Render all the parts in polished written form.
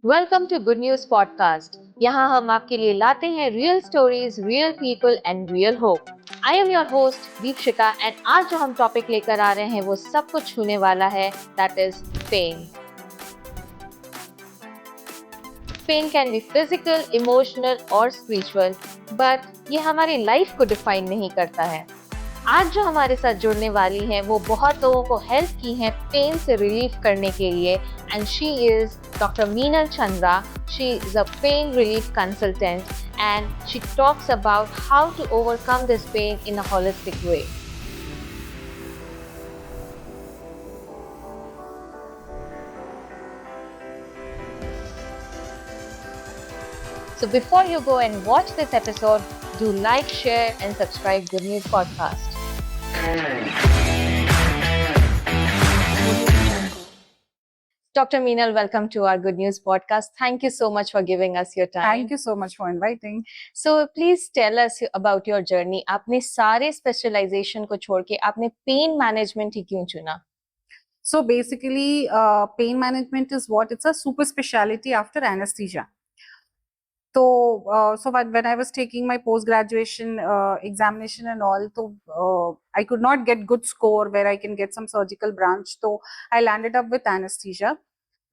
Welcome to good news podcast. यहाँ हम आपके लिए लाते हैं real stories, real people and real hope. I am your host Deepshika and आज जो हम टॉपिक लेकर आ रहे हैं वो सब कुछ छूने वाला है, that is pain. Pain can be physical, emotional और स्पिरिचुअल, बट ये हमारी लाइफ को डिफाइन नहीं करता है। आज जो हमारे साथ जुड़ने वाली हैं वो बहुत लोगों को हेल्प की है पेन से रिलीफ करने के लिए, and she is doctor Meenal Chandra. She is a pain relief consultant and she talks about how to overcome this pain in a holistic way. So before you go and watch this episode, do like, share and subscribe Good News Podcast. Dr. Meenal, welcome to our Good News Podcast. Thank you so much for giving us your time. Thank you so much for inviting. So please tell us about your journey. आपने सारे specialization को छोड़ के आपने pain management ही क्यों चुना? So basically, pain management is what? It's a super specialty after anesthesia. So when I was taking my post-graduation examination and all, I could not get good score where I can get some surgical branch. So I landed up with anesthesia.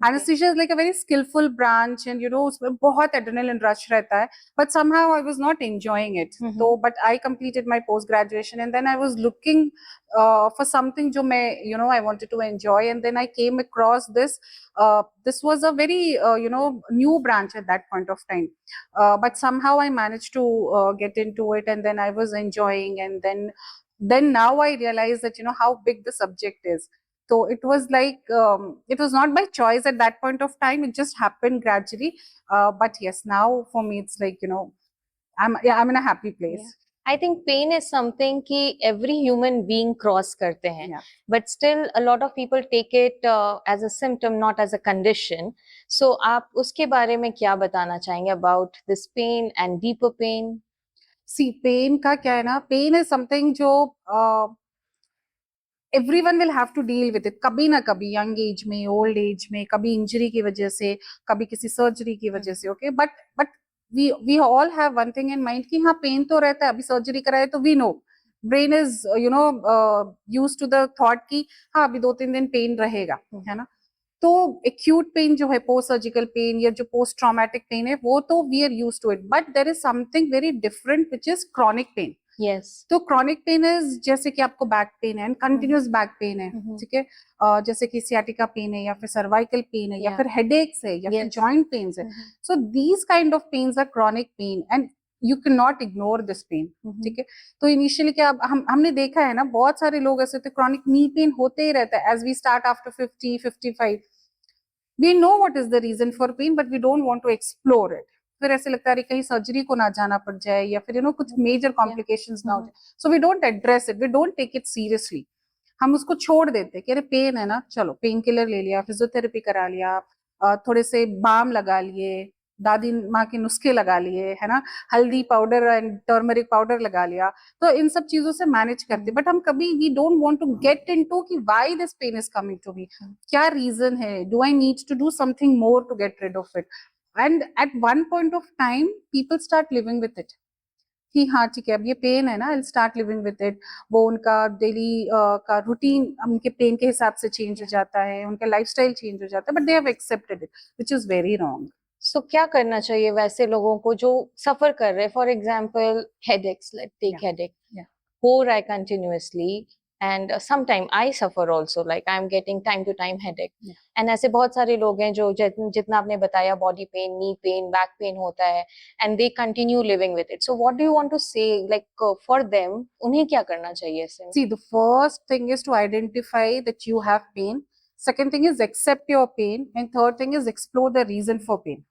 Anesthesia is like a very skillful branch, and उसमें बहुत adrenaline rush रहता है. But somehow I was not enjoying it. So, but I completed my post graduation, and then I was looking for something जो मैं I wanted to enjoy, and then I came across this. This was a very new branch at that point of time. But somehow I managed to get into it, and then I was enjoying, and then now I realize that how big the subject is. So it was like it was not by choice at that point of time. It just happened gradually. But yes, now for me it's like I'm in a happy place. Yeah. I think pain is something कि every human being cross करते हैं, but still a lot of people take it as a symptom, not as a condition. So आप उसके बारे में क्या बताना चाहेंगे about this pain and deeper pain? See, pain का क्या है ना, pain is something जो everyone will have to deal with it. कभी ना कभी young age में, old age में, कभी injury की वजह से, कभी किसी surgery की वजह से, okay? But we all have one thing in mind कि हाँ pain तो रहता है, अभी surgery कराए तो we know. Brain is used to the thought कि हाँ अभी 2-3 दिन pain रहेगा, है ना? तो acute pain जो है, post surgical pain या जो post traumatic pain है, वो तो we are used to it. But there is something very different which is chronic pain. Yes. तो chronic pain is जैसे कि आपको बैक पेन है, कंटिन्यूस बैक पेन है, ठीक है, जैसे कि सियाटिका पेन है या फिर सर्वाइकल पेन है या फिर हेडेक्स है या फिर जॉइंट पेन्स है. So these kind of pains are chronic pain and you cannot ignore this pain. ठीक है. तो इनिशियली क्या हमने देखा है ना, बहुत सारे लोग ऐसे होते, chronic knee pain होते ही रहता है as we start after 50-55. We know what is the reason for pain, but we don't want to explore it. फिर ऐसे लगता है कहीं सर्जरी को ना जाना पड़ जाए या फिर कुछ मेजर कॉम्प्लिकेशंस ना हो जाए. So we don't address it, we don't take it seriously. हम उसको छोड़ देते कि अरे पेन है ना, चलो पेन किलर ले लिया, फिजियोथेरेपी करा लिया, थोड़े से बाम लगा लिए, दादी माँ के नुस्खे लगा लिए, है ना, हल्दी पाउडर एंड टर्मरिक पाउडर लगा लिया. तो इन सब चीजों से मैनेज करते, बट हम कभी we don't want to get into कि why this pain is coming to me, क्या रीजन है, do I need to do something more to get rid of it. And at one point of time people start living with it कि हाँ ठीक है अब ये pain है ना, I start living with it. वो उनका डेली का रूटीन उनके पेन के हिसाब से चेंज हो जाता है, उनका लाइफस्टाइल चेंज हो जाता है, but they have accepted it, which is very wrong. So क्या करना चाहिए वैसे लोगों को जो सफर कर रहे हैं? For example headaches, let's take headache, हो रहा है continuously, and sometime I suffer also, like I'm getting time to time headache. And ऐसे बहुत सारे लोग हैं जो जितना आपने बताया body pain, knee pain, back pain होता है, and they continue living with it. So what do you want to say, like for them, उन्हें क्या करना चाहिए इससे? See, the first thing is to identify that you have pain. Second thing is accept your pain, and third thing is explore the reason for pain.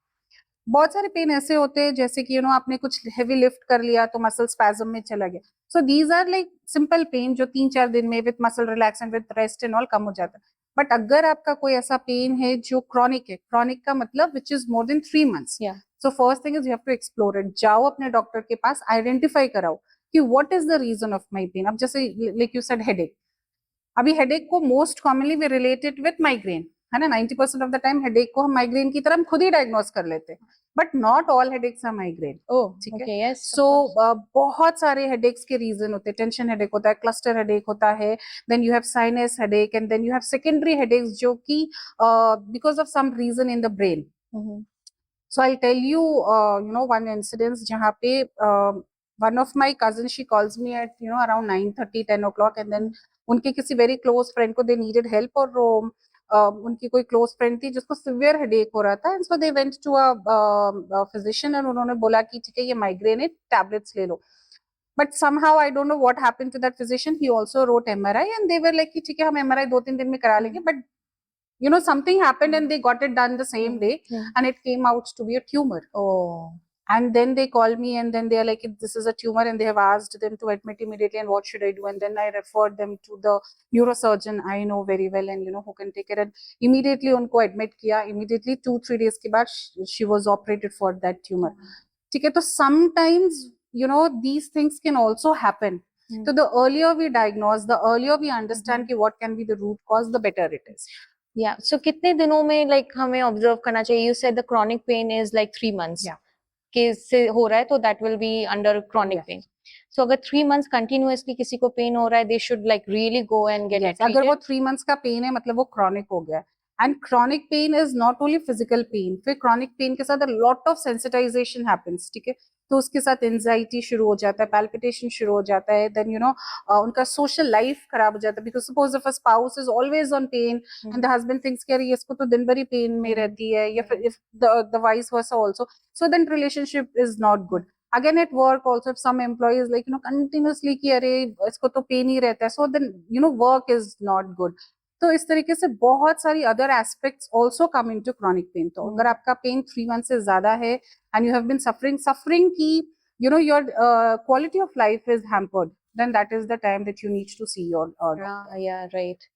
बहुत सारे pen ऐसे होते हैं जैसे कि आपने कुछ हेवी लिफ्ट कर लिया तो मसल स्पैज्म में चला गया. So these are like simple pain जो 3-4 दिन में with muscle relaxant with rest and all कम हो जाता है. बट अगर आपका कोई ऐसा पेन है जो क्रॉनिक है, क्रॉनिक का मतलब which is more than 3 months, so first thing is you have to explore it. जाओ अपने डॉक्टर के पास, आइडेंटिफाई कराओ कि what is the reason of my pain. अब जैसे लाइक यू सेड हेडेक, अभी हेडेक को most commonly we related with migraine. है ना, 90% ऑफ द टाइम हेडेक को हम माइग्रेन की तरह हम खुद ही डायग्नोस कर लेते हैं, but not all headaches are migraine. ठीक है, ओके, यस, सो बहुत सारे हेडेक्स के रीजन होते हैं। टेंशन हेडेक होता है, क्लस्टर हेडेक होता है, then you have sinus headache, and then you have secondary headaches जो कि because of some reason in the brain. So I'll tell you, one incident जहाँ पे one of my cousins, she calls me at around 9:30, 10 o'clock, and then उनके किसी very close friend को they needed help, और उनकी कोई close friend थी जिसको severe headache हो रहा था, and so they went to a physician, और उन्होंने बोला कि ठीक है ये migraine है, tablets ले लो। But somehow I don't know what happened to that physician. He also wrote MRI, and they were like कि ठीक है हम MRI 2-3 दिन में करा लेंगे, but something happened and they got it done the same day, and it came out to be a tumor. And then they called me, and then they are like, this is a tumor, and they have asked them to admit immediately, and what should I do? And then I referred them to the neurosurgeon I know very well, and who can take care, and immediately unko admit kiya, immediately 2-3 days ke baad she was operated for that tumor. ठीक है, तो sometimes these things can also happen. So the earlier we diagnose, the earlier we understand कि what can be the root cause, the better it is. या सो कितने दिनों में like हमें observe करना चाहिए? You said the chronic pain is like 3 months के से हो रहा है, तो that will be under chronic pain. So अगर 3 months कंटिन्यूअसली किसी को पेन हो रहा है, they should like really go and get it. अगर वो 3 months का पेन है मतलब वो क्रॉनिक हो गया। And chronic pain is not only physical pain, फिर क्रॉनिक पेन के साथ लॉट ऑफ सेंसिटाइजेशन हैपेंस। ठीक है, तो उसके साथ एंजाइटी शुरू हो जाता है, पैल्पिटेशन शुरू हो जाता है, देन उनका सोशल लाइफ खराब हो जाता है, because suppose if a spouse is always on pain and the husband thinks कि अरे इसको तो दिन भर ही पेन में रहती है, या फिर if the vice versa also, so then relationship is not good. Again at work also, if some employee is like continuously कि अरे इसको तो पेन ही रहता है, so then work is not good. तो इस तरीके से बहुत सारी other aspects also come into chronic pain. तो अगर आपका पेन 3 months से ज्यादा है and you have been suffering की your quality of life is hampered, then that is the time that you need to see your doctor. Yeah, right.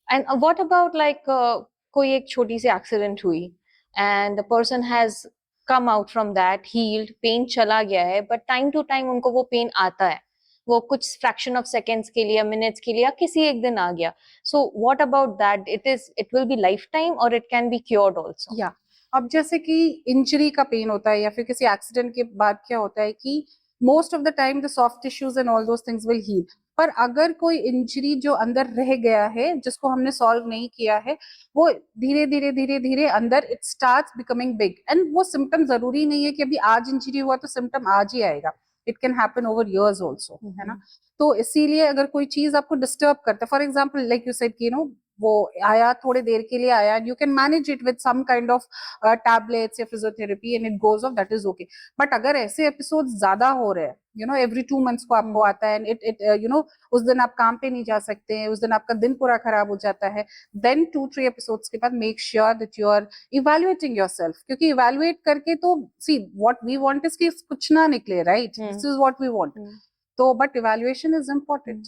And what about like कोई एक छोटी सी accident हुई and the person has come out from that healed, pain चला गया है, but time to time उनको वो pen आता है, वो कुछ फ्रैक्शन ऑफ सेकेंड्स के लिए, मिनट्स के लिए, या किसी एक दिन आ गया। So what about that? It will be lifetime और it can be cured also? या अब जैसे कि इंजरी का पेन होता है या फिर किसी एक्सीडेंट के बाद क्या होता है कि most of the time the soft tissues and all those things will heal, पर अगर कोई इंजरी जो अंदर रह गया है जिसको हमने सॉल्व नहीं किया है, वो धीरे धीरे धीरे धीरे अंदर it starts becoming big, and वो सिम्टम जरूरी नहीं है कि अभी आज इंजरी हुआ तो सिम्टम आज ही आएगा, it can happen over years also, है ना। तो इसीलिए अगर कोई चीज आपको डिस्टर्ब करता है, for example like you said कि वो आया थोड़े देर के लिए आया, you can manage it with some kind of tablets या physiotherapy and it goes off, that is okay. But अगर ऐसे एपिसोड ज्यादा हो रहे हैं, एवरी 2 months को आपको आता है, एंड इट उस दिन आप काम पे नहीं जा सकते हैं, उस दिन आपका दिन पूरा खराब हो जाता है, देन 2-3 एपिसोड्स के बाद make sure that you are evaluating yourself, क्योंकि इवेल्युएट करके तो see what we want is कि कुछ ना निकले, right, this is what we want. तो but evaluation is important.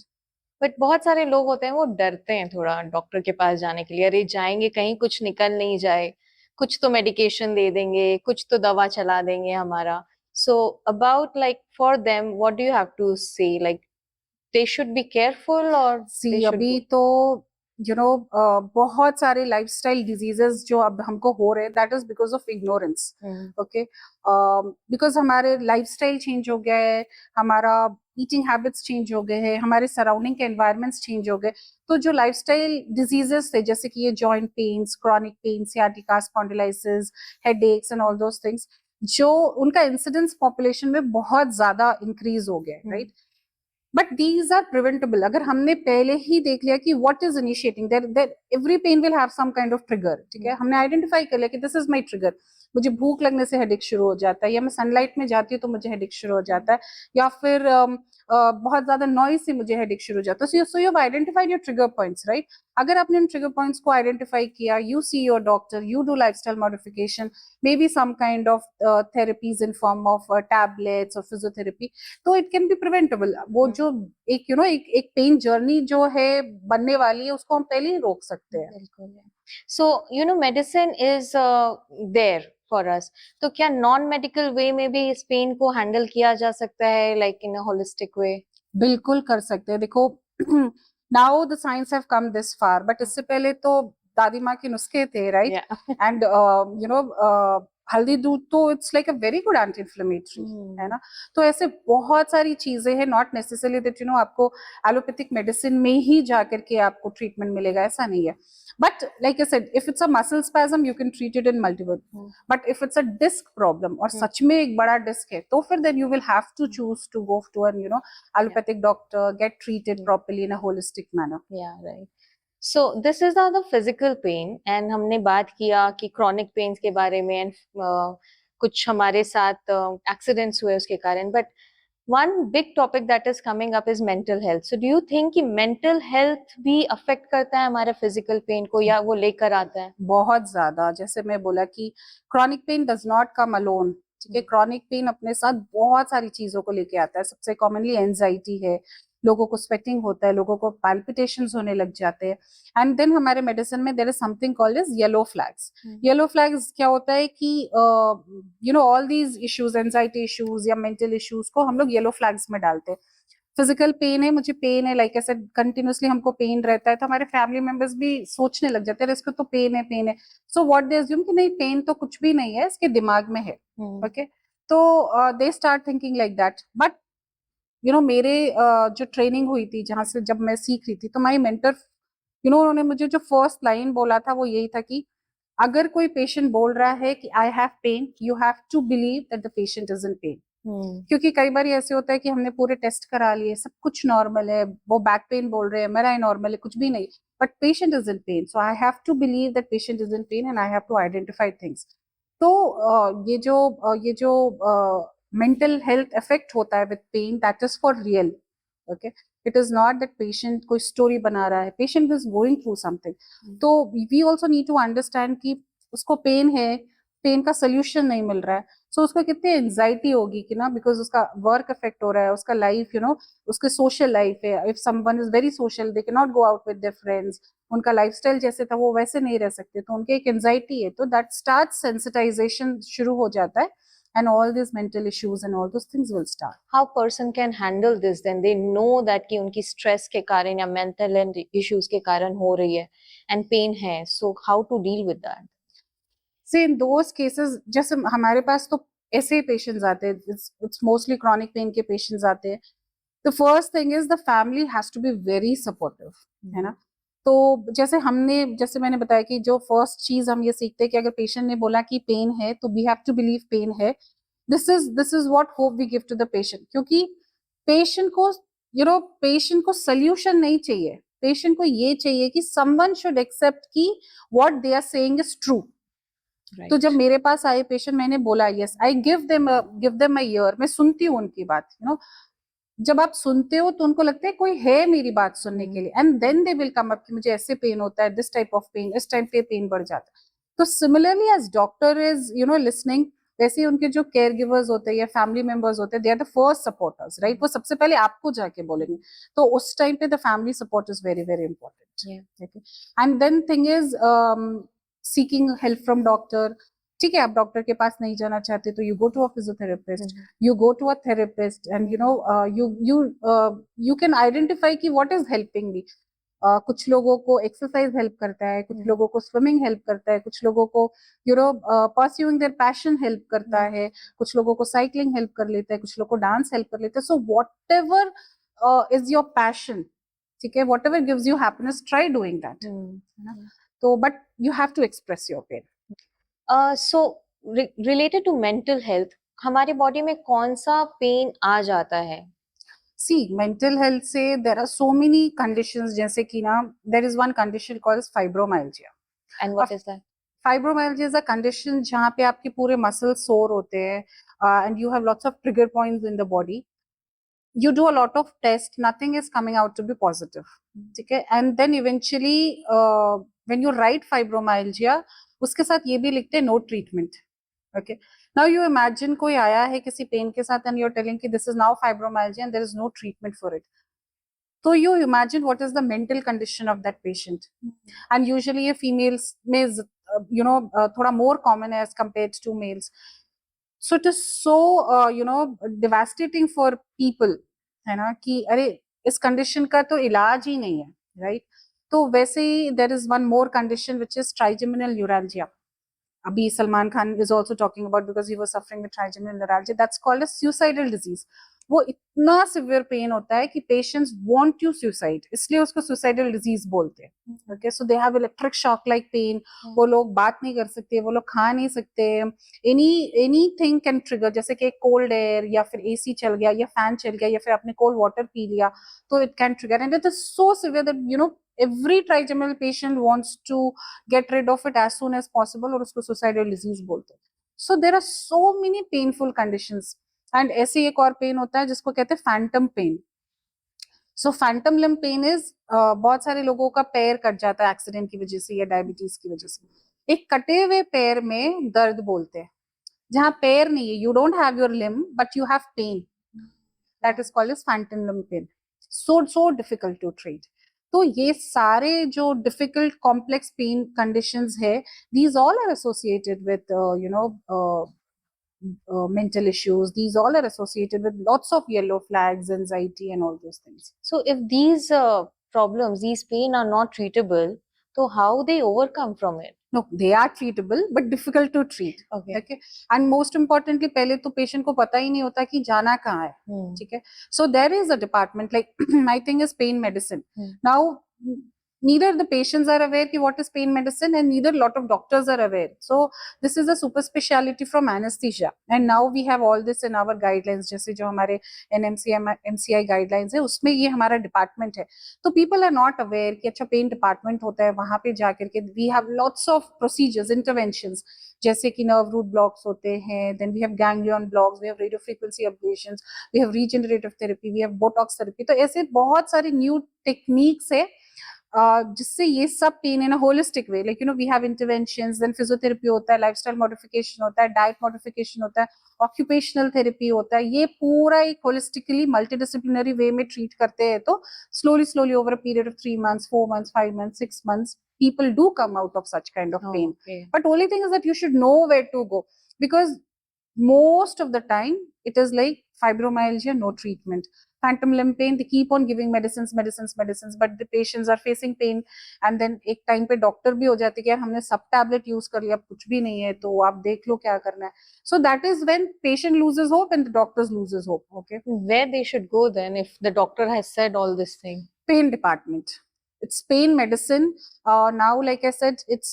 But बहुत सारे लोग होते हैं वो डरते हैं थोड़ा डॉक्टर के पास जाने के लिए, अरे जाएंगे कहीं कुछ निकल नहीं जाए, कुछ तो मेडिकेशन दे देंगे, कुछ तो दवा चला देंगे हमारा। So about like for them what do you have to say, like they should be careful और सी अभी तो बहुत सारे लाइफस्टाइल डिजीजेस जो अब हमको हो रहे हैं, that is because of ignorance. Okay, because हमारे लाइफस्टाइल चेंज हो गया है, हमारा ईटिंग हैबिट्स चेंज हो गए हैं, हमारे सराउंडिंग के एनवायरमेंट्स चेंज हो गए, तो जो लाइफस्टाइल डिजीजेस थे जैसे कि ये joint pains, chronic pain, sciatica, spondylosis, headaches and all those things, जो उनका इंसिडेंस पॉपुलेशन में बहुत ज्यादा इंक्रीज हो गया, right. But these are preventable, अगर हमने पहले ही देख लिया कि what is initiating there, every pain will have some kind of trigger. ठीक है, हमने आइडेंटिफाई कर लिया कि दिस इज माय ट्रिगर, मुझे भूख लगने से हेडेक शुरू हो जाता है, या मैं सनलाइट में जाती हूँ तो मुझे हेडेक शुरू हो जाता है, या फिर बहुत ज्यादा नॉइज से मुझे हेडेक शुरू हो जाता है। So you have identified your trigger points, right. अगर आपने उन ट्रिगर पॉइंट्स को आइडेंटिफाई किया, you see your doctor, you do lifestyle modification, maybe some kind of therapies in form of tablets और फिजियोथेरेपी, तो इट कैन बी प्रिवेंटेबल। वो जो एक एक पेन जर्नी जो है बनने वाली है, उसको हम पहले ही रोक सकते हैं। बिल्कुल। So medicine is there for us, तो क्या नॉन मेडिकल वे में भी इस पेन को हैंडल किया जा सकता है, लाइक इन अ होलिस्टिक वे? बिल्कुल कर सकते हैं। देखो now the science have come this far, but इससे पहले तो दादी माँ के नुस्खे थे, राइट? Yeah. एंड हल्दी दूध तो it's like a very good anti inflammatory, है ना? तो ऐसे बहुत सारी चीजें हैं, नॉट नेसेसरली दैट आपको एलोपैथिक मेडिसिन में ही जाकर के आपको ट्रीटमेंट मिलेगा, ऐसा नहीं है. But like I said, if it's a muscle spasm, you can treat it in multiple. But if it's a disc problem और सच में एक बड़ा डिस्क है, तो फिर then you will have to choose to go to an allopathic doctor, get treated properly in a holistic manner. Yeah, right. So this is now the physical pain, and हमने बात किया कि chronic pains के बारे में, and कुछ हमारे साथ accidents हुए उसके कारण. But one big topic that is coming up is mental health. So do you think कि mental health भी affect करता है हमारे physical pain को, या वो लेकर आता है? बहुत ज्यादा. जैसे मैं बोला कि chronic pain does not come alone. ठीक है, chronic pain अपने साथ बहुत सारी चीजों को लेके आता है. सबसे commonly anxiety है, लोगों को स्वेटिंग होता है, लोगों को palpitations होने लग जाते हैं. एंड देन हमारे मेडिसिन में there is something called as yellow flags. Yellow flags क्या होता है कि all these issues, anxiety issues या मेंटल इश्यूज को हम लोग येलो फ्लैग्स में डालते हैं. फिजिकल पेन है, मुझे पेन है, लाइक ऐसे कंटिन्यूसली हमको पेन रहता है, तो हमारे फैमिली मेंबर्स भी सोचने लग जाते हैं इसको तो पेन है, पेन है. सो व्हाट दे अज्यूम कि नहीं, पेन तो कुछ भी नहीं है, इसके दिमाग में है. ओके, तो they start thinking like that. But मेरे जो ट्रेनिंग हुई थी, जहां से जब मैं सीख रही थी, तो माई मेंटर उन्होंने मुझे जो फर्स्ट लाइन बोला था वो यही था कि अगर कोई पेशेंट बोल रहा है कि I have pain, you have to believe that the patient is in pain. क्योंकि कई बार ऐसे होता है कि हमने पूरे टेस्ट करा लिए, सब कुछ नॉर्मल है, वो बैक पेन बोल रहे हैं, मेरा नॉर्मल है, कुछ भी नहीं, but patient is in pain. So I have to believe that patient is in pain and I have to identify things. तो ये जो मेंटल हेल्थ इफेक्ट होता है with pain, that is for real. Okay, it is not that patient कोई story बना रहा है, patient is going through something. तो we also need to understand कि उसको पेन है, पेन का सोल्यूशन नहीं मिल रहा है, सो उसको कितनी एंजाइटी होगी कि ना, बिकॉज उसका वर्क इफेक्ट हो रहा है, उसका लाइफ उसके सोशल लाइफ है. If someone is very social, they can not go out with their friends, उनका लाइफस्टाइल जैसे था वो वैसे नहीं रह सकते, तो उनके एक एंजाइटी है, तो दैट स्टार्ट सेंसिटाइजेशन शुरू हो जाता है, and all these mental issues and all those things will start. How person can handle this then? They know that कि उनकी stress के कारण या mental issues के कारण हो रही है and pain है, so how to deal with that? See, in those cases, जैसे हमारे पास तो ऐसे पेशेंट्स आते हैं, it's mostly chronic pain के पेशेंट्स आते हैं. The first thing is the family has to be very supportive, है ना? तो जैसे मैंने बताया कि जो फर्स्ट चीज हम ये सीखते हैं कि अगर पेशेंट ने बोला कि पेन है, तो we have to believe pain है. This is what hope we give to the patient, क्योंकि पेशेंट को सोल्यूशन नहीं चाहिए. पेशेंट को ये चाहिए कि समवन शुड एक्सेप्ट कि what they are saying is true. Right. तो जब मेरे पास आए पेशेंट, मैंने बोला yes, I give them a ear. मैं सुनती हूँ उनकी बात. जब आप सुनते हो तो उनको लगता है कोई है मेरी बात सुनने के लिए, and then they will come up कि मुझे ऐसे पेन होता है, दिस टाइप ऑफ पेन, इस टाइम पे पेन बढ़ जाता है. तो similarly as doctor is listening, वैसे ही उनके जो केयर गिवर्स होते हैं या फैमिली मेंबर्स होते हैं, they are the first supporters, right? वो सबसे पहले आपको जाके बोलेंगे, तो उस टाइम पे the family support is very very important. And then thing is seeking help from doctor. ठीक है, आप डॉक्टर के पास नहीं जाना चाहते तो you go to a physiotherapist, you go to a therapist, and you can identify कि व्हाट इज हेल्पिंग मी. कुछ लोगों को एक्सरसाइज हेल्प करता है, कुछ लोगों को स्विमिंग हेल्प करता है, कुछ लोगों को परस्यूइंग देयर पैशन हेल्प करता है, कुछ लोगों को साइकिलिंग हेल्प कर लेता है, कुछ लोगों को डांस हेल्प कर लेता है. So whatever is your passion, ठीक है, whatever gives you happiness, try doing that. तो but you have to express your pain. So related to mental health, हमारे बॉडी में कौन सा पेन आ जाता है? See, mental health से there are so many conditions, जैसे कि ना, there is one condition called fibromyalgia. And what is that? Fibromyalgia is a condition जहाँ पे आपके पूरे muscles sore होते हैं, and you have lots of trigger points in the body. You do a lot of tests, nothing is coming out to be positive. ठीक है, and then eventually when you write fibromyalgia, उसके साथ ये भी लिखते हैं no treatment. Okay, now you imagine कोई आया है किसी पेन के साथ and you're telling कि this is now fibromyalgia and there is no treatment for it. So you imagine what is the mental condition of that patient. And usually ये females में थोड़ा more common as compared to males. So it is so devastating for people, है ना, कि अरे इस condition का तो इलाज ही नहीं है, right? तो वैसे ही there is one more condition which is trigeminal neuralgia. Abhi Salman Khan is also talking about because he was suffering with trigeminal neuralgia. That's called a suicidal disease. वो इतना सिवियर पेन होता है कि patients want to suicide, इसलिए उसको suicidal disease बोलते हैं. Okay, so they have electric shock like pain. वो लोग बात नहीं कर सकते, वो लोग खा नहीं सकते. एनीथिंग कैन ट्रिगर, जैसे कि कोल्ड एयर या फिर एसी चल गया या फैन चल गया या फिर आपने कोल्ड वाटर पी लिया, तो it can trigger. And it is so severe that you know every trigeminal patient wants to get rid of it as soon as possible, और उसको suicidal disease बोलते हैं. So there are so many painful conditions. And ऐसे एक और pain होता है जिसको कहते हैं phantom pain. So phantom limb pain is, बहुत सारे लोगों का पैर कट जाता है एक्सीडेंट की वजह से या डायबिटीज की वजह से. एक कटे हुए पैर में दर्द बोलते हैं. जहां पैर नहीं है, you don't have your limb but you have pain, that is called as phantom limb pain. So difficult to treat. तो ये सारे जो डिफिकल्ट कॉम्प्लेक्स पेन कंडीशंस है, these all are associated with mental issues. These all are associated with lots of yellow flags, anxiety, and all those things. So if these problems, these pain are not treatable, so how they overcome from it? No, they are treatable but difficult to treat. Okay. And most importantly, पहले तो patient को पता ही नहीं होता कि जाना कहाँ है. ठीक है. So there is a department like my thing is pain medicine. Now neither the patients are aware ki what is pain medicine and neither lot of doctors are aware. So this is a super speciality from anesthesia, and now we have all this in our guidelines. जैसे जो हमारे NMCI guidelines है, उसमें ये हमारा department है. तो people are not aware कि अच्छा pain department होता है, वहाँ पे जाकर के we have lots of procedures, interventions. जैसे कि nerve root blocks होते हैं, then we have ganglion blocks, we have radio frequency ablations, we have regenerative therapy, we have botox therapy. तो ऐसे बहुत सारे new techniques है जिससे ये सब pain in a holistic way, like you know we have interventions, then physiotherapy होता है, लाइफस्टाइल मॉडिफिकेशन होता है, डाइट मॉडिफिकेशन होता है, ऑक्यूपेशनल थेरेपी होता है. ये पूरा एक होलिस्टिकली मल्टीडिसिप्लिनरी वे में ट्रीट करते हैं. तो slowly over a period of 3 months, 4 months, 5 months, 6 months, people do come out of such kind of pain. But only thing is that you should know where to go, because most of the time it is like fibromyalgia, no treatment. Phantom limb pain, they keep on giving medicines, but the patients are facing pain, and then एक time पे doctor भी हो जाते कि यार हमने सब tablet use कर लिया, कुछ भी नहीं है, तो आप देख लो क्या करना है. So that is when patient loses hope and the doctors loses hope. Okay, where they should go then if the doctor has said all this thing? Pain department. It's pain medicine. Now, like I said, it's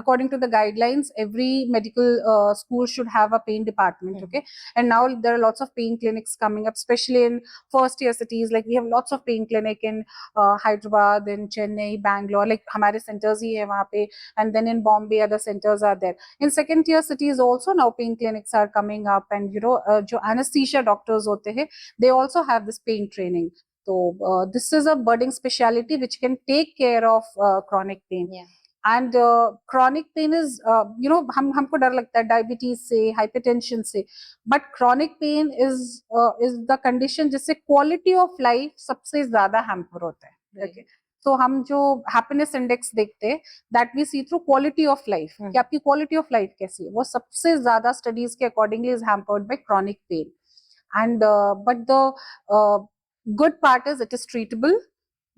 according to the guidelines, every medical school should have a pain department. Okay, and now there are lots of pain clinics coming up, especially in first year cities. Like we have lots of pain clinic in Hyderabad, in Chennai, Bangalore. Like हमारे centers ही है वहाँ पे, and then in Bombay other centers are there. In second tier cities also now pain clinics are coming up, and you know जो anesthesia doctors होते हैं, they also have this pain training. So this is a budding specialty which can take care of chronic pain. And chronic pain is हमको डर लगता है diabetes से, hypertension से, but chronic pain is the condition जिससे quality of life सबसे ज्यादा hamper होता है. Okay. तो हम जो हैप्पीनेस इंडेक्स देखते हैं, that we see through quality of life, कि आपकी क्वालिटी ऑफ लाइफ कैसी है, वो सबसे ज्यादा स्टडीज के accordingly is hampered by chronic pain. And but the good part is it is treatable,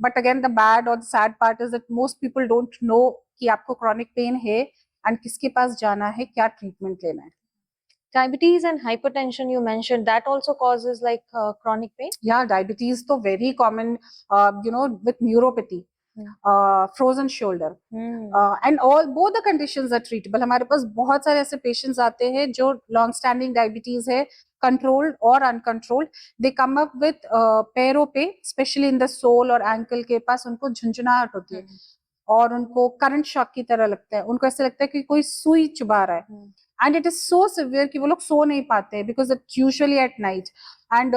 but again the bad or the sad part is that most people don't know कि आपको chronic pain है and किसके पास जाना है, क्या treatment लेना है. Diabetes and hypertension you mentioned, that also causes like chronic pain? Yeah, diabetes तो very common, with neuropathy. Frozen shoulder, and all both the conditions are treatable. हमारे पास बहुत सारे ऐसे patients आते हैं जो long standing diabetes है, controlled or uncontrolled. They come up with पैरों पे, especially in the sole और ankle के पास उनको झुंझुनाहट होती है, और उनको करंट शॉक की तरह लगता है, उनको ऐसे लगता है कि कोई सुई चुभा रहा है. And it is so severe कि वो लोग सो नहीं पाते because it usually at night. And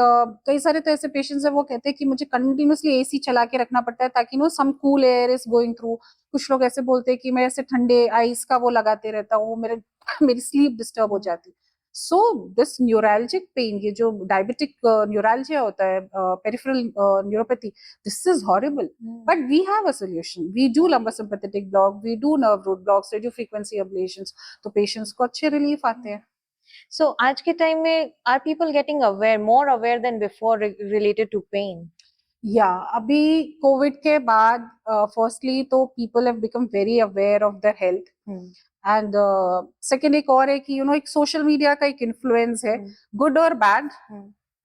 कई सारे तो ऐसे पेशेंट्स है, वो कहते हैं कि मुझे कंटिन्यूसली एसी चला के रखना पड़ता है ताकि no some cool air is going through. कुछ लोग ऐसे बोलते हैं कि मैं ऐसे ठंडे आइस का वो लगाते रहता हूँ, मेरी स्लीप डिस्टर्ब हो जाती. सो दिस न्यूरैल्जिक पेन, ये जो डायबिटिक न्यूरैल्जिया होता है, peripheral neuropathy, this is horrible. But we have a solution. We do lumbar sympathetic block, we do nerve root blocks, radio frequency ablations, तो पेशेंट्स को अच्छे relief आते हैं. So आज के टाइम में are people getting aware, more aware than before related to pain? या अभी कोविड के बाद फर्स्टली तो people have become very aware of their health and second एक और है कि एक सोशल मीडिया का एक इन्फ्लुएंस है, गुड और बैड.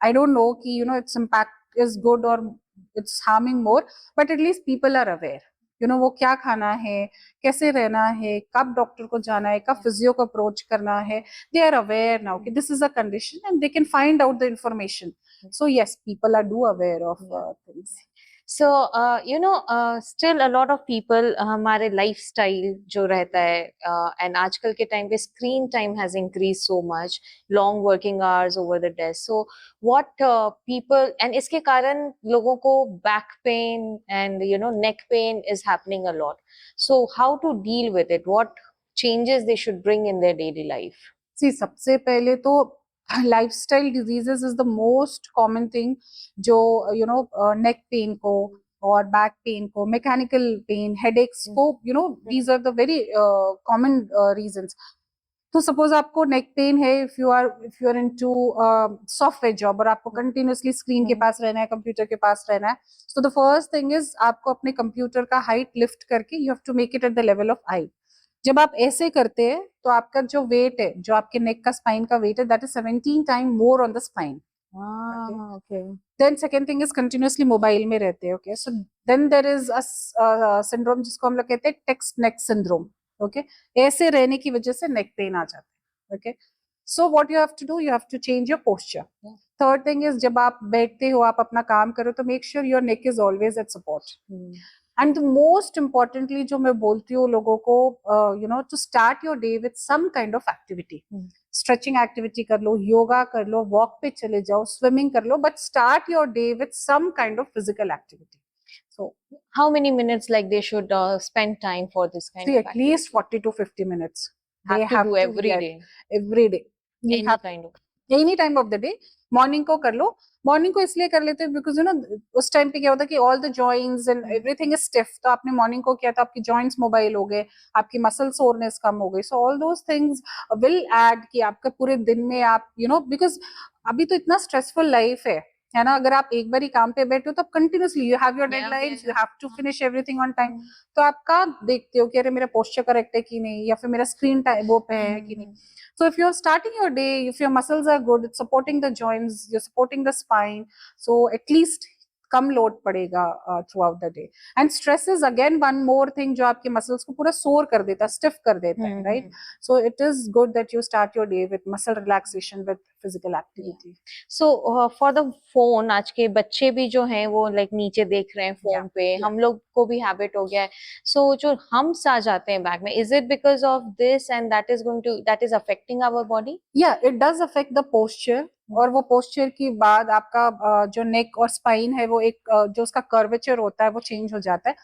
I don't know कि its impact is good or it's harming more, but at least people are aware. वो क्या खाना है, कैसे रहना है, कब डॉक्टर को जाना है, कब फिजियो को अप्रोच करना है. They are aware now कि this is a condition and they can find out the information. So yes, people are do aware of things. So, still a lot of people हमारे lifestyle जो रहता है and आजकल के time पे screen time has increased so much, long working hours over the desk. So, what people and इसके कारण लोगों को back pain and neck pain is happening a lot. So, how to deal with it? What changes they should bring in their daily life? See, सबसे पहले तो lifestyle diseases is the most common thing जो neck pain को और back pain को, mechanical pain, headaches को, these are the very common reasons. तो suppose आपको नेक पेन है, if you are into software job और आपको कंटिन्यूअसली स्क्रीन के पास रहना है, कंप्यूटर के पास रहना है, so the first thing is आपको अपने कंप्यूटर का हाइट लिफ्ट करके you have to make it at the level of eye. जब आप ऐसे करते हैं तो आपका जो वेट है, जो आपके नेक का स्पाइन का वेट है, that is 17 time more on the spine. Okay. Then second thing is continuously mobile में रहते हैं. Okay, so then there is a syndrome जिसको हम लोग कहते हैं टेक्स्ट नेक सिंड्रोम. ओके, ऐसे रहने की वजह से नेक पेन आ जाता है. Okay, so what you have to do, you have to change your posture. Third thing is जब आप बैठते हो, आप अपना काम करो, तो make sure your neck is always at support. And most importantly जो मैं बोलती हूँ लोगों को, to start your day with some kind of activity. Stretching activity कर लो, योगा कर लो, वॉक पे चले जाओ, स्विमिंग कर लो, but start your day with some kind of physical activity. So how many minutes like they should spend time for this kind of at least 40 to 50 minutes have they to have do to every get day, every day. You any have kind of. Any time of the day. Morning को कर लो. Morning को इसलिए कर लेते हैं because उस time पे क्या होता है कि all the joints and everything is stiff. तो आपने मॉर्निंग को किया तो आपकी जॉइंट्स मोबाइल हो गए, आपकी मसल सोरनेस कम हो गई. So all those things will add कि आपका पूरे दिन में आप बिकॉज अभी तो इतना स्ट्रेसफुल लाइफ है ना. अगर आप एक बार ही काम पे बैठे हो तो आप continuously you have your deadlines, you have to finish everything on time. तो आप का देखते हो कि अरे मेरा पोस्चर करेक्ट है कि नहीं, या फिर मेरा स्क्रीन टाइम वो पे है कि नहीं. So if you're starting your day, if your muscles are good, it's supporting the joints, you're supporting the spine, so at least come load पड़ेगा throughout the day. And stress is again one more thing जो आपके muscles को पूरा sore कर देता है, stiff कर देता है, right? So it is good that you start your day with muscle relaxation with physical activity. So for the phone, आज के बच्चे भी जो हैं वो like नीचे देख रहे हैं फोन पे, हम लोग को भी हैबिट हो गया है. So जो humps आ जाते हैं बैक में, is it because of this and that is affecting our body? Yeah, it does affect the posture. और वो पोस्चर की बाद आपका जो नेक और स्पाइन है वो एक जो उसका कर्वेचर होता है वो चेंज हो जाता है.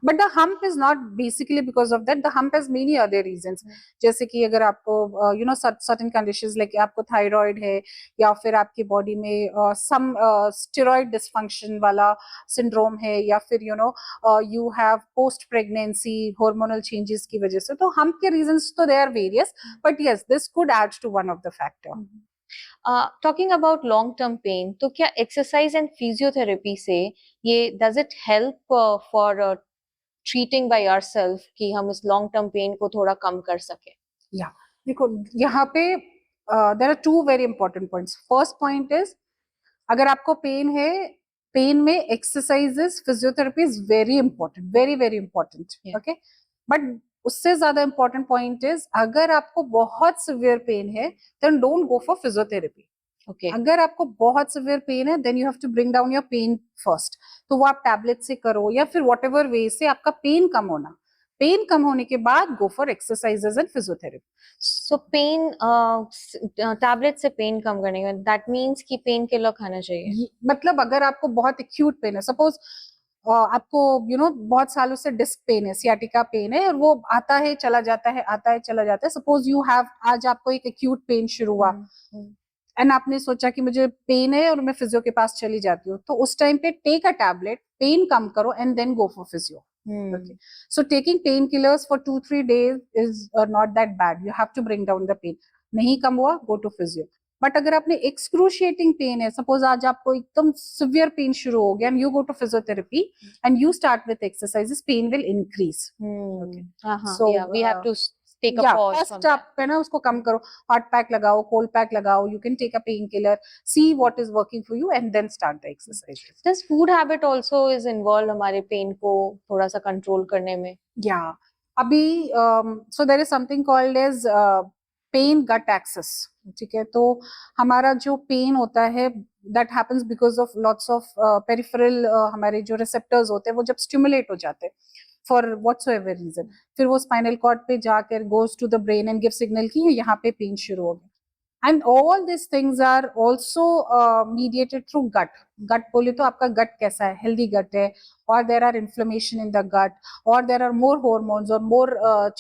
But the hump is not basically because of that. The hump has many other reasons. जैसे कि अगर आपको सर्टेन कंडीशंस लाइक आपको थायराइड है, या फिर आपकी बॉडी में सम स्टेरॉइड डिसफंक्शन वाला सिंड्रोम है, या फिर you have post pregnancy hormonal changes की वजह से. तो हम्प के रीजंस तो they are various, but yes this could add to one of the factor. Talking about long term pain, तो क्या एक्सरसाइज एंड फिजियोथेरेपी से ये does it help for treating by ourselves कि हम इस लॉन्ग टर्म पेन को थोड़ा कम कर सके? या देखो यहाँ पे there are two very important points. First point is अगर आपको पेन है, पेन में exercises, physiotherapy is very important, very very important. Okay, but उससे ज्यादा इंपॉर्टेंट पॉइंट इज अगर आपको बहुत सिवियर पेन है then don't go for physiotherapy. Okay. अगर आपको बहुत सिवियर पेन है then you have to bring down your pain first. तो वो आप टैबलेट से करो या फिर वॉट एवर वे से आपका पेन कम होना. पेन कम होने के बाद go for exercises and physiotherapy. So pain tablet से पेन कम करने का दैट मीन्स कि पेन किलर खाना चाहिए. मतलब अगर आपको बहुत एक्यूट पेन है, सपोज आपको बहुत सालों से डिस्क पेन है, सियाटिका पेन है, और वो आता है चला जाता है, आता है चला जाता है. सपोज यू हैव आज आपको एक एक्यूट पेन शुरू हुआ एंड आपने सोचा कि मुझे पेन है और मैं फिजियो के पास चली जाती हूँ, तो उस टाइम पे टेक अ टैबलेट, पेन कम करो and then go for physio. Okay. So taking painkillers for 2-3 days is not that bad. You have to bring down the pain. नहीं कम हुआ, go to physio. बट अगर आपने excruciating pen है, suppose आज आपको एकदम सिवियर पेन शुरू हो गया and you go to physiotherapy and you start with exercises, pain will increase. Okay, so yeah, we have to take a या pause from फर्स्ट that. आप है ना उसको कम करो, हॉट पैक लगाओ, कोल्ड पैक लगाओ, you can take a pain killer, see what is working for you and then start the exercises. Does food habit also is involved हमारे pain को थोड़ा सा कंट्रोल करने में? या अभी so there is something called as pain gut axis. ठीक है, तो हमारा जो पेन होता है that happens because of lots of peripheral, हमारे जो रिसेप्टर्स होते हैं वो जब स्टिमुलेट हो जाते हैं फॉर व्हाटसोएवर रीजन, फिर वो स्पाइनल कॉर्ड पे जाकर goes to the brain and give signal कि यहाँ पे पेन शुरू हो गया. And all these things are also mediated through gut. Gut बोले तो आपका gut कैसा है, healthy gut है, or there are inflammation in the gut, or there are more hormones or more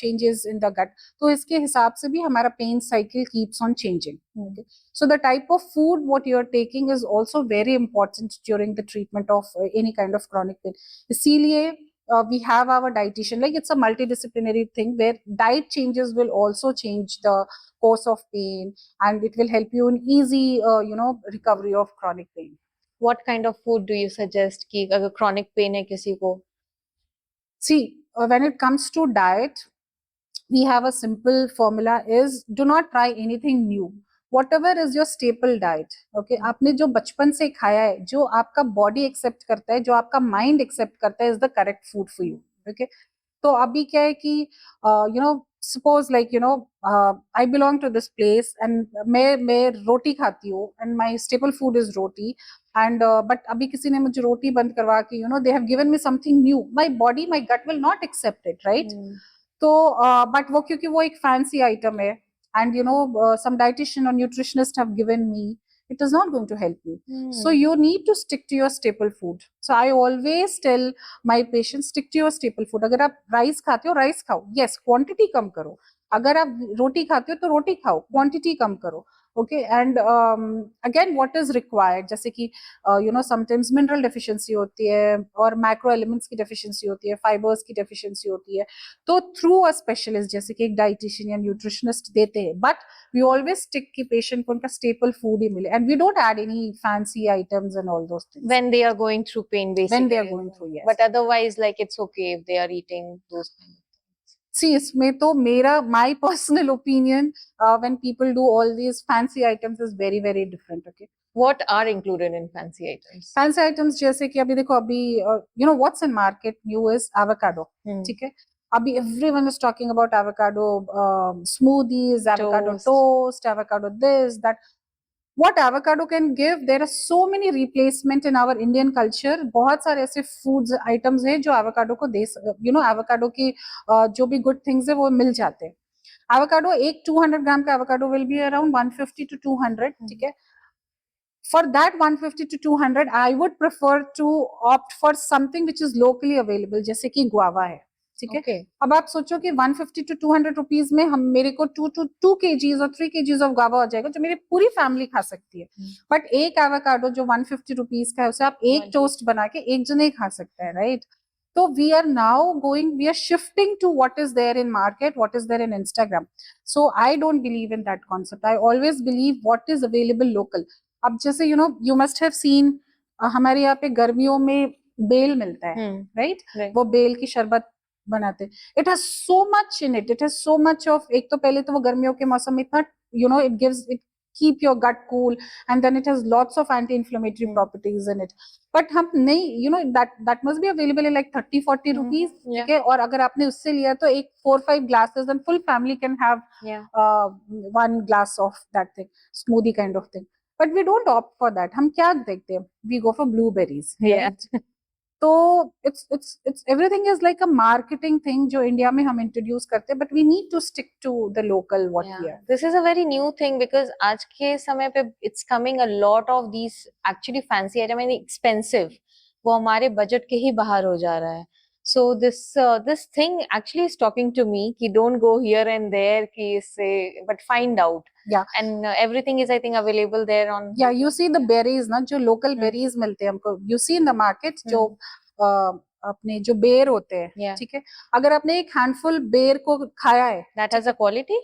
changes in the gut. तो इसके हिसाब से भी हमारा pain cycle keeps on changing. Okay? So the type of food what you are taking is also very important during the treatment of any kind of chronic pain. इसीलिए we have our dietitian, like it's a multidisciplinary thing where diet changes will also change the course of pain and it will help you in easy recovery of chronic pain. What kind of food do you suggest कि अगर chronic pain है किसी को? See, when it comes to diet, we have a simple formula is do not try anything new. Whatever is your staple diet, okay, आपने जो बचपन से खाया है, जो आपका बॉडी एक्सेप्ट करता है, जो आपका माइंड एक्सेप्ट करता है, is the correct food for you. Okay, तो अभी क्या है कि suppose like I belong to this place and मैं रोटी खाती हूँ and my staple food is roti and but अभी किसी ने मुझे रोटी बंद करवा के they have given me something new, my body, my gut will not accept it, right? तो but वो क्योंकि वो एक fancy item है and some dietitian or nutritionist have given me, it is not going to help you. So you need to stick to your staple food. So I always tell my patients, stick to your staple food. अगर आप rice खाते हो, rice खाओ, yes, quantity कम करो. अगर आप रोटी खाते हो तो रोटी खाओ, क्वांटिटी कम करो. Okay, and again what is required, जैसे कि sometimes mineral deficiency होती है और macro elements की deficiency होती है, fibers की deficiency होती है, तो through a specialist जैसे कि एक dietitian या nutritionist देते हैं, but we always stick कि patient को उनका staple food ही मिले and we don't add any fancy items and all those things. When they are going through pain, basically. When they are going through, yes. But otherwise, like it's okay if they are eating those kind of things. See, इसमें तो मेरा my personal opinion when people do all these fancy items is very very different. Okay, What are included in fancy items? fancy items जैसे कि अभी देखो अभी what's in market new is avocado. ठीक है, अभी everyone is talking about avocado smoothies, avocado toast, avocado this, that. What avocado can give, there are so many replacement in our Indian culture. बहुत सारे ऐसे foods items हैं जो avocado को दे, avocado की जो भी good things है वो मिल जाते हैं. Avocado, एक 200 ग्राम का avocado will be around 150 to 200. ठीक है, for that 150 to 200 I would prefer to opt for something which is locally available, जैसे कि guava है. ठीक है, अब आप सोचो कि 150 to 200 रुपीज में हम मेरे को 2 kgs और 3 kgs ऑफ गावा हो जाएगा जो मेरी पूरी फैमिली खा सकती है. बट एक एवोकाडो जो 150 रुपीज का है उसे आप एक टोस्ट बना के एक जने खा सकते हैं, राइट? तो we are now going, we are shifting to what is there in market, what is there in Instagram. So I don't believe in that concept. I always believe what is available local. अब जैसे you must have seen हमारे यहाँ पे गर्मियों में bell मिलता है, right? वो बेल की शरबत बनाते. It has so much in it, it has so much of, एक तो पहले तो वो गर्मियों के मौसम में इतना it gives, it keep your gut cool and then it has lots of anti-inflammatory properties in it. But हम नहीं, that must be available in like 30-40 rupees. ठीक है, और अगर आपने उससे लिया तो एक 4-5 glasses and full family can have one glass of that thing, smoothie kind of thing. But we don't opt for that. हम क्या देखते हैं? We go for blueberries. तो it's everything is like a marketing thing जो India में हम introduce करते हैं, but we need to stick to the local what we are. This is a very new thing because आज के समय पे it's coming a lot of these actually fancy item and expensive, वो हमारे बजट के ही बाहर हो जा रहा है. So this thing actually is talking to me कि don't go here and there कि इससे, but find out. And everything is I think available there on. You see the berries ना, जो local berries मिलते हैं हमको, you see in the market जो अपने जो बेर होते हैं, ठीक है, अगर आपने एक हैंडफुल बेर को खाया है, that has a quality.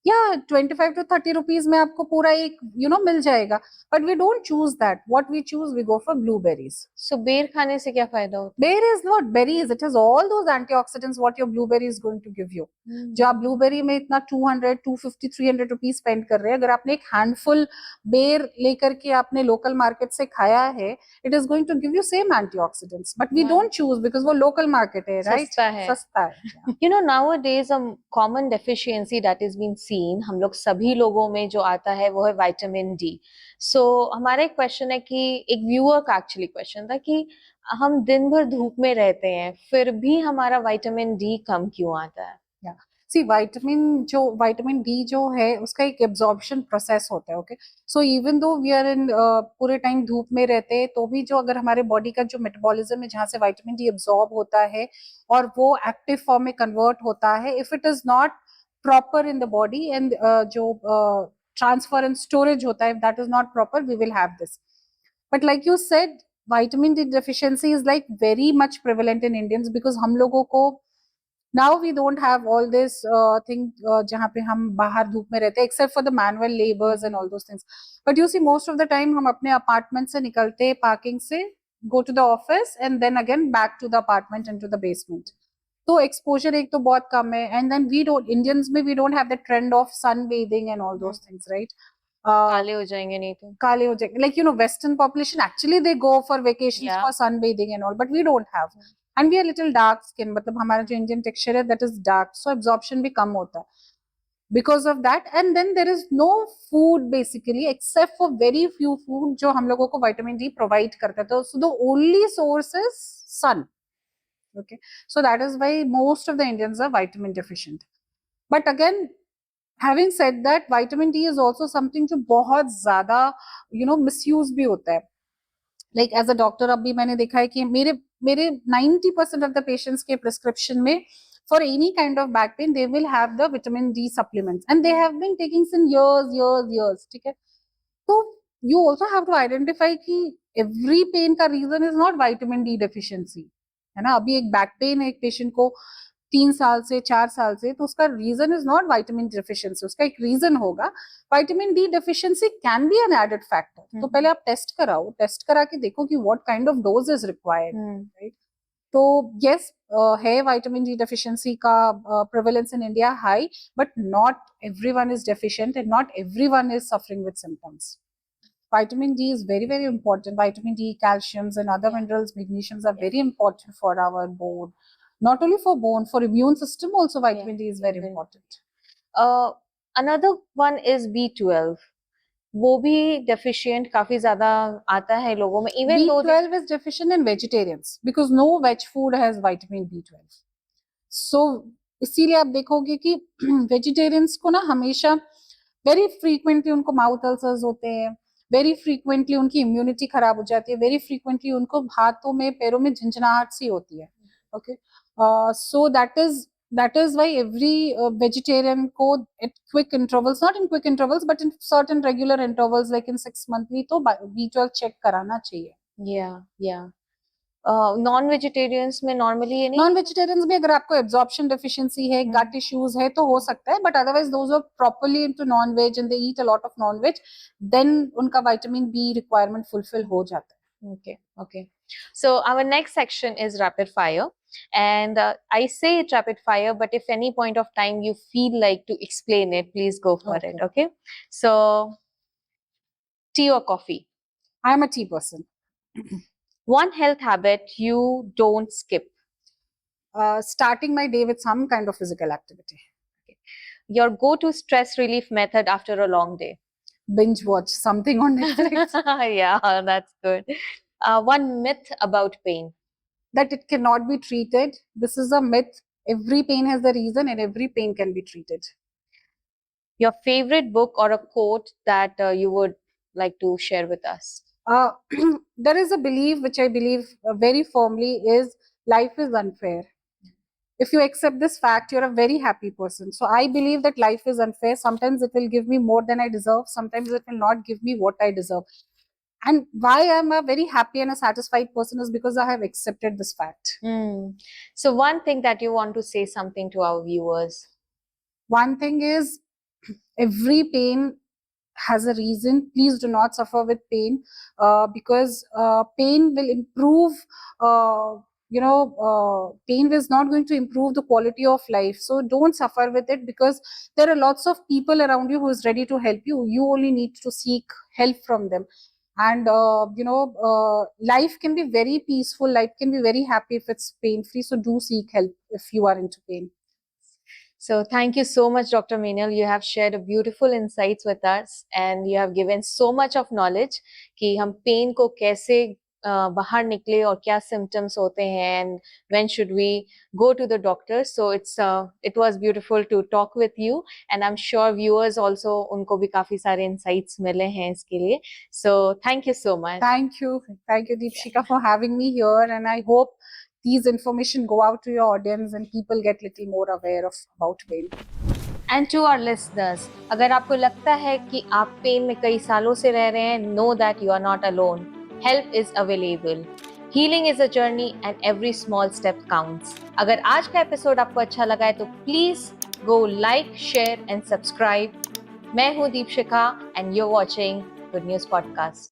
या 25 to 30 रुपीज में आपको पूरा एक मिल जाएगा, but we don't choose that. What we choose, we go for blueberries. So बेर खाने से क्या फायदा होता Bear is not berries, it has all those antioxidants what your blueberry is going to give you. है? जो आप ब्लूबेरी में इतना 200, 250, 300 रुपीज स्पेंड कर रहे हैं, अगर आपने एक हैंडफुल बेर लेकर के आपने लोकल मार्केट से खाया है, it is going to give you same antioxidants, but we हाँ। डोंट चूज बिकॉज वो लोकल मार्केट है, राइट? सस्ता है। सस्ता है. You know, nowadays a common deficiency that is being seen हम लोग सभी लोगों में जो आता है वो है विटामिन डी. सो हमारा एक क्वेश्चन है कि एक व्यूअर का एक्चुअली क्वेश्चन था कि हम दिन भर धूप में रहते हैं फिर भी हमारा विटामिन डी कम क्यों आता है? सी विटामिन डी जो है उसका एक एब्जॉर्प्शन प्रोसेस होता है. Okay, so even though we are in पूरे टाइम धूप में रहते हैं, तो भी जो अगर हमारे बॉडी का जो मेटाबॉलिज्म है जहाँ से विटामिन डी एब्जॉर्ब होता है और वो एक्टिव फॉर्म में कन्वर्ट होता है, if it is not proper in the body and जो ट्रांसफर एंड स्टोरेज होता है, that is not proper, we will have this. But like you said, vitamin D deficiency is like very much prevalent in Indians because हम लोगों को now we don't have all this thing जहाँ पे हम बाहर धूप में रहते हैं except for the manual labors and all those things. But you see most of the time हम अपने apartment से निकलते parking से, go to the office and then again back to the apartment and to the basement. तो exposure एक तो बहुत कम है, and then Indians में we don't have the trend of sunbathing and all those things, right? काले हो जाएंगे नहीं तो. काले हो जाएंगे, like western population actually they go for vacations Yeah. for sunbathing and all, but we don't have. And we are little dark skin, मतलब हमारा जो Indian texture है that is dark, so absorption भी कम होता है because of that. And then there is no food basically except for very few food जो हम लोगों को vitamin D provide करता है. तो so the only source is sun. Okay, so that is why most of the Indians are vitamin deficient. But again, having said that, vitamin D is also something जो बहुत ज्यादा misuse भी होता है. Like as a doctor, अभी मैंने देखा है कि मेरे 90% of the patients के prescription में for any kind of back pain they will have the vitamin D supplements and they have been taking since years. ठीक है, तो you also have to identify कि every pain का reason is not vitamin D deficiency, है ना? अभी एक back pain है एक patient को 3 साल से 4 साल से, तो उसका reason is not vitamin deficiency, उसका एक रीजन होगा. Vitamin D deficiency can be an added factor. तो पहले आप टेस्ट कराओ, टेस्ट करा के देखो कि what kind of dose is required, right? तो यस, है विटामिन डी डेफिशिएंसी का prevalence in India high, but not everyone is deficient and not everyone is suffering with symptoms. Vitamin D is very, very important. Vitamin D, calciums and other minerals, magnesiums are very important for our bone. Not only for bone, for immune system also vitamin D is very important. Another one is B12. वो भी deficient काफी ज्यादा आता है लोगों में. Even though B12 is deficient in vegetarians because no veg food has vitamin B12. So इसीलिए आप देखोगे कि vegetarians को ना हमेशा very frequently उनको mouth ulcers होते हैं, very frequently उनकी immunity खराब हो जाती है, very frequently उनको हाथों में पैरों में झंझनाहट सी होती है. Okay, so that is why every vegetarian को at quick intervals, not in quick intervals but in certain regular intervals like in 6 monthly, तो B12 check कराना चाहिए. yeah. नॉन वेजिटेरियंस में नॉर्मली ये नहीं. नॉन वेजिटेरियंस में अगर आपको एब्जॉर्प्शन डेफिशिएंसी है, गट इश्यूज है तो हो सकता है, but otherwise those are properly into non veg and they eat a lot of non veg, then उनका विटामिन बी रिक्वायरमेंट फुलफिल हो जाता है. Okay. So our next section is rapid fire, and I say it rapid fire, but if any point of time you feel like to explain it, please go for it. Okay. So, tea or coffee? I am a tea person. One health habit you don't skip. Starting my day with some kind of physical activity. Your go-to stress relief method after a long day. Binge watch something on Netflix. Yeah, that's good. One myth about pain. That it cannot be treated. This is a myth. Every pain has a reason and every pain can be treated. Your favorite book or a quote that you would like to share with us? There is a belief which I believe very firmly is life is unfair. If you accept this fact, you're a very happy person. So I believe that life is unfair. Sometimes it will give me more than I deserve. Sometimes it will not give me what I deserve. And why I'm a very happy and a satisfied person is because I have accepted this fact. So one thing that you want to say something to our viewers. One thing is every pain has a reason. Please do not suffer with pain, because pain will improve, pain is not going to improve the quality of life. So don't suffer with it, because there are lots of people around you who is ready to help you. You only need to seek help from them. And life can be very peaceful, life can be very happy if it's pain free. So do seek help if you are into pain. So thank you so much, Dr. Meenal. You have shared a beautiful insights with us, and you have given so much of knowledge कि हम pen को कैसे बाहर निकले और क्या symptoms होते हैं, and when should we go to the doctor. So it was beautiful to talk with you, and I'm sure viewers also उनको भी काफी सारे insights मिले हैं इसके लिए. So thank you so much. Thank you, Deepshika, for having me here, and I hope these information go out to your audience and people get little more aware of about pain. And to our listeners, अगर आपको लगता है कि आप pen में कई सालों से रह रहे हैं, know that you are not alone. Help is available. Healing is a journey and every small step counts. अगर आज का एपिसोड आपको अच्छा लगा है तो please go like, share and subscribe. मैं हूँ Deepshikha and you're watching Good News Podcast.